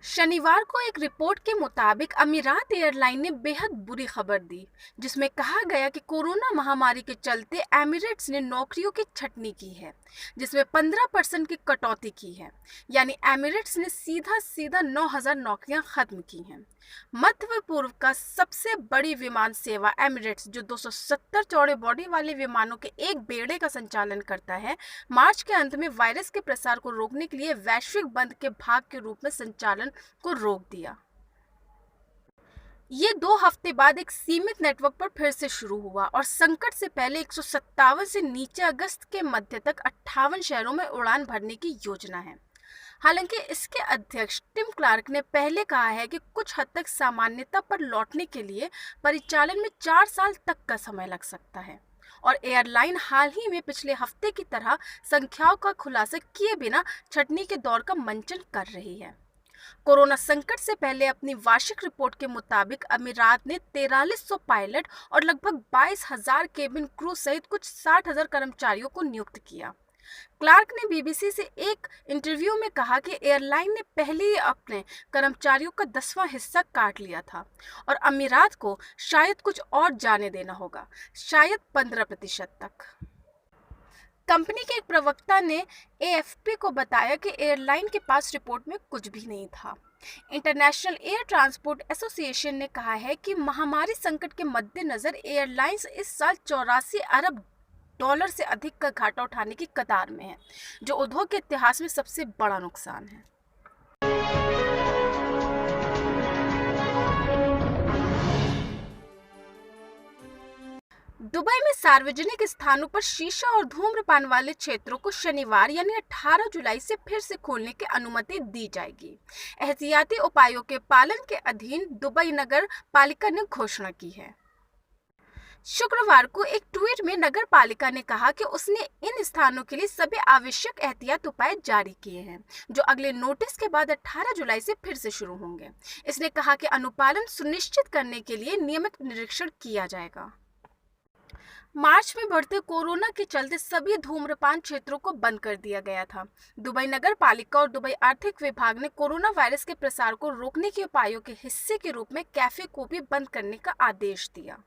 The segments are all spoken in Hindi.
शनिवार को एक रिपोर्ट के मुताबिक अमीरात एयरलाइन ने बेहद बुरी खबर दी, जिसमें कहा गया कि कोरोना महामारी के चलते एमिरेट्स ने नौकरियों की छंटनी की है, जिसमें 15% की कटौती की है। यानी एमिरेट्स ने सीधा सीधा 9,000 नौकरियां खत्म की हैं। मध्य पूर्व का सबसे बड़ी विमान सेवा एमिरेट्स, जो 270 चौड़े बॉडी वाले विमानों के एक बेड़े का संचालन करता है, मार्च के अंत में वायरस के प्रसार को रोकने के लिए वैश्विक बंद के भाग के रूप में संचालन को रोक दिया। ये 2 हफ्ते बाद एक सीमित नेटवर्क पर फिर से शुरू हुआ और संकट से पहले 157 से नीचे अगस्त के मध्य तक 58 शहरों में उड़ान भरने की योजना है। हालांकि इसके अध्यक्ष टिम क्लार्क ने पहले कहा है कि कुछ हद तक सामान्यता पर लौटने के लिए परिचालन में 4 साल तक का समय लग सकता है, और एयरलाइन हाल ही में पिछले हफ्ते की तरह संख्याओं का खुलासा किए बिना छंटनी के दौर का मंचन कर रही है। कोरोना संकट से पहले अपनी वार्षिक रिपोर्ट के मुताबिक अमीरात ने 4300 पायलट और लगभग 22,000 केबिन क्रू सहित कुछ 60,000 कर्मचारियों को नियुक्त किया। क्लार्क ने बीबीसी से एक इंटरव्यू में कहा कि एयरलाइन ने पहले ही अपने कर्मचारियों का 10वां हिस्सा काट लिया था और अमीरात को शायद कुछ और जाने देना होगा, शायद 15% तक। कंपनी के एक प्रवक्ता ने एएफपी को बताया कि एयरलाइन के पास रिपोर्ट में कुछ भी नहीं था। इंटरनेशनल एयर ट्रांसपोर्ट एसोसिएशन ने कहा है कि महामारी संकट के मद्देनजर एयरलाइंस इस साल 84 अरब डॉलर से अधिक का घाटा उठाने की कतार में है, जो उद्योग के इतिहास में सबसे बड़ा नुकसान है। दुबई में सार्वजनिक स्थानों पर शीशा और धूम्रपान वाले क्षेत्रों को शनिवार यानी 18 जुलाई से फिर से खोलने की अनुमति दी जाएगी। एहतियाती उपायों के पालन के अधीन दुबई नगर पालिका ने घोषणा की है। शुक्रवार को एक ट्वीट में नगर पालिका ने कहा कि उसने इन स्थानों के लिए सभी आवश्यक एहतियात उपाय जारी किए हैं, जो अगले नोटिस के बाद 18 जुलाई से फिर से शुरू होंगे। इसने कहा कि अनुपालन सुनिश्चित करने के लिए नियमित निरीक्षण किया जाएगा। मार्च में बढ़ते कोरोना के चलते सभी धूम्रपान क्षेत्रों को बंद कर दिया गया था। दुबई नगर पालिका और दुबई आर्थिक विभाग ने कोरोना वायरस के प्रसार को रोकने के उपायों के हिस्से के रूप में कैफे को भी बंद करने का आदेश दिया।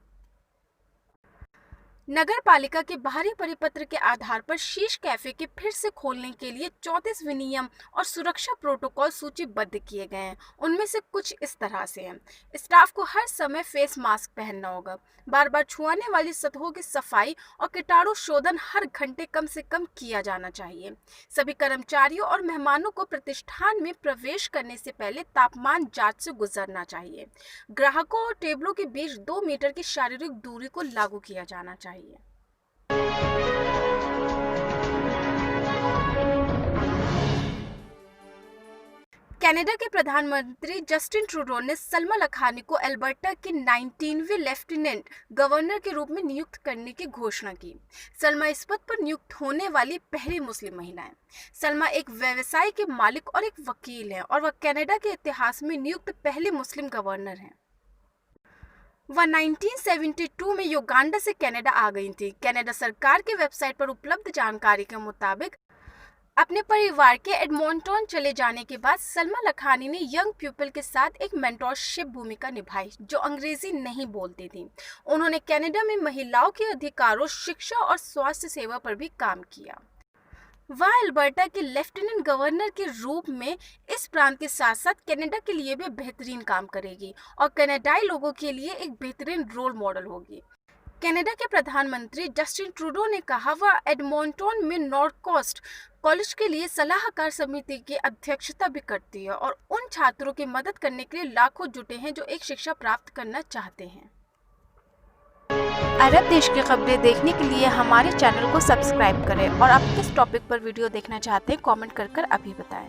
नगर पालिका के बाहरी परिपत्र के आधार पर शीश कैफे के फिर से खोलने के लिए 34 विनियम और सुरक्षा प्रोटोकॉल सूचीबद्ध किए गए हैं। उनमें से कुछ इस तरह से हैं: स्टाफ को हर समय फेस मास्क पहनना होगा, बार बार छुआने वाली सतहों की सफाई और कीटाणु शोधन हर घंटे कम से कम किया जाना चाहिए। सभी कर्मचारियों और मेहमानों को प्रतिष्ठान में प्रवेश करने से पहले तापमान जांच से गुजरना चाहिए। ग्राहकों और टेबलों के बीच 2 मीटर की शारीरिक दूरी को लागू किया जाना चाहिए। कनाडा के प्रधानमंत्री जस्टिन ट्रूडो ने सलमा लखानी को अल्बर्टा की 19वीं लेफ्टिनेंट गवर्नर के रूप में नियुक्त करने की घोषणा की। सलमा इस पद पर नियुक्त होने वाली पहली मुस्लिम महिला है। सलमा एक व्यवसाय के मालिक और एक वकील हैं और वह कनाडा के इतिहास में नियुक्त पहली मुस्लिम गवर्नर हैं। वह 1972 में युगांडा से कनाडा आ गई थी। कनाडा सरकार की वेबसाइट पर उपलब्ध जानकारी के मुताबिक अपने परिवार के एडमोंटन चले जाने के बाद सलमा लखानी ने यंग पीपल के साथ एक मेंटोरशिप भूमिका निभाई, जो अंग्रेजी नहीं बोलती थी। उन्होंने कनाडा में महिलाओं के अधिकारों, शिक्षा और स्वास्थ्य सेवा पर भी काम किया। वह अल्बर्टा के लेफ्टिनेंट गवर्नर के रूप में इस प्रांत के साथ साथ कनाडा के लिए भी बेहतरीन काम करेगी और कनाडाई लोगों के लिए एक बेहतरीन रोल मॉडल होगी। कनाडा के प्रधानमंत्री जस्टिन ट्रूडो ने कहा वह एडमोंटन में नॉर्थ कोस्ट कॉलेज के लिए सलाहकार समिति की अध्यक्षता भी करती है और उन छात्रों की मदद करने के लिए लाखों जुटे हैं जो एक शिक्षा प्राप्त करना चाहते हैं। अरब देश की खबरें देखने के लिए हमारे चैनल को सब्सक्राइब करें और आप किस टॉपिक पर वीडियो देखना चाहते हैं कमेंट कर अभी बताएं।